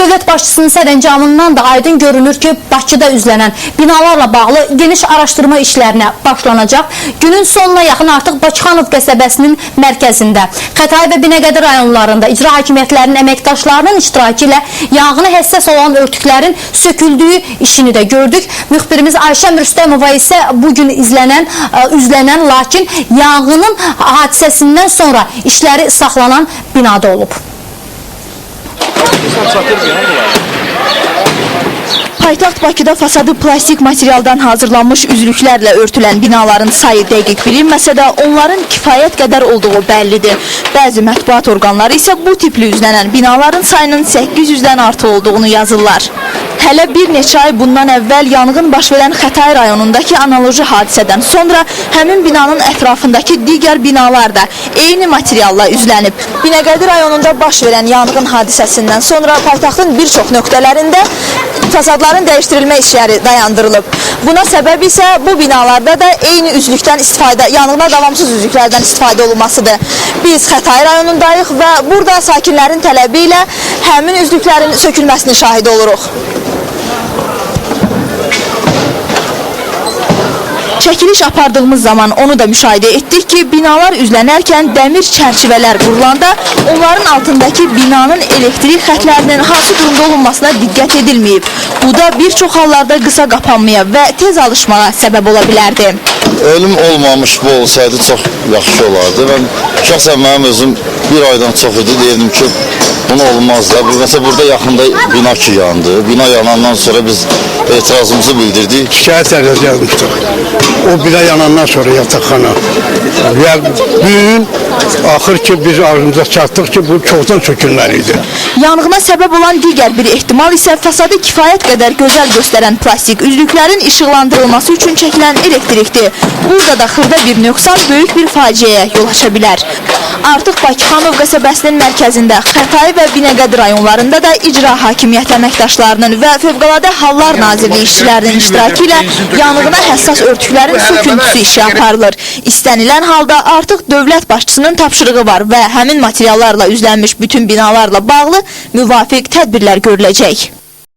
Dövlət başçısının sərəncamından da aydın görünür ki, Bakıda üzlənən binalarla bağlı geniş araşdırma işlərinə başlanacaq. Günün sonuna yaxın artıq Bakıxanov qəsəbəsinin mərkəzində, Xətai və Binəqədi rayonlarında icra hakimiyyətlərinin əməkdaşlarının iştirakı ilə yanğına həssas olan örtüklərin söküldüyü işini də gördük. Müxbirimiz Ayşəm Rüstəmova isə bugün üzlənən, lakin yanğının hadisəsindən sonra işləri saxlanan binada olub. Paytaxt Bakıda fasadı plastik materialdan hazırlanmış üzlüklərlə örtülən binaların sayı dəqiq bilinməsə də onların kifayət qədər olduğu bəllidir. Bəzi mətbuat orqanları isə bu tipli üzlənən binaların sayının 800-dən artı olduğunu yazırlar. Hələ bir neçə ay bundan əvvəl yanğın baş verən Xətai rayonundakı analoji hadisədən sonra həmin binanın ətrafındakı digər binalar da eyni materialla üzlənib. Binəqədi rayonunda baş verən yanğın hadisəsindən sonra paytaxtın bir çox nöqtələrində fasadların dəyişdirilmə işləri dayandırılıb. Buna səbəb isə bu binalarda da eyni üzlükdən istifadə, yanğına davamsız üzlüklərdən istifadə olunmasıdır. Biz Xətai rayonundayıq və burada sakinlərin tələbi ilə həmin üzlüklərin sökülməsini şahid oluruq. Çəkiliş apardığımız zaman onu da müşahidə etdik ki, binalar üzlənərkən dəmir çərçivələr qurulanda onların altındakı binanın elektrik xətlərinin hansı durumda olunmasına diqqət edilməyib. Bu da bir çox hallarda qısa qapanmaya və tez alışmağa səbəb ola bilərdi. Ölüm olmamış bu olsaydı çox yaxşı olardı. Mən şəxsən mənim özüm bir aydan çox idi, deyirdim ki, bunu olmaz da. Mesela burada yaxında bina ki yandı. Bina yanandan sonra biz etirazımızı bildirdik. Şikayət ərizəsi yazmışdıq. O bina yanandan sonra yataqxana. Və bugün axır ki biz arzumuza çatdıq ki bu çoxdan sökülməliydi. Yanğına səbəb olan digər bir ehtimal isə fasadı kifayət qədər gözəl göstərən plastik üzlüklərin işıqlandırılması üçün çəkilən elektrikdir. Burada da xırda bir nöqsan böyük bir faciəyə yol aça bilər. Artıq Bakıxanov qəsəbəsinin mərkəzində, Xətai və Binəqədi rayonlarında da icra hakimiyyət əməkdaşlarının və Fövqəladə Hallar Nazirliyi işçilərinin iştirakı ilə yanğına həssas örtüklərin söküntüsü işi aparılır. İstənilən halda artıq dövlət başçısının tapşırığı var və həmin materiallarla üzlənmiş bütün binalarla bağlı müvafiq tədbirlər görüləcək.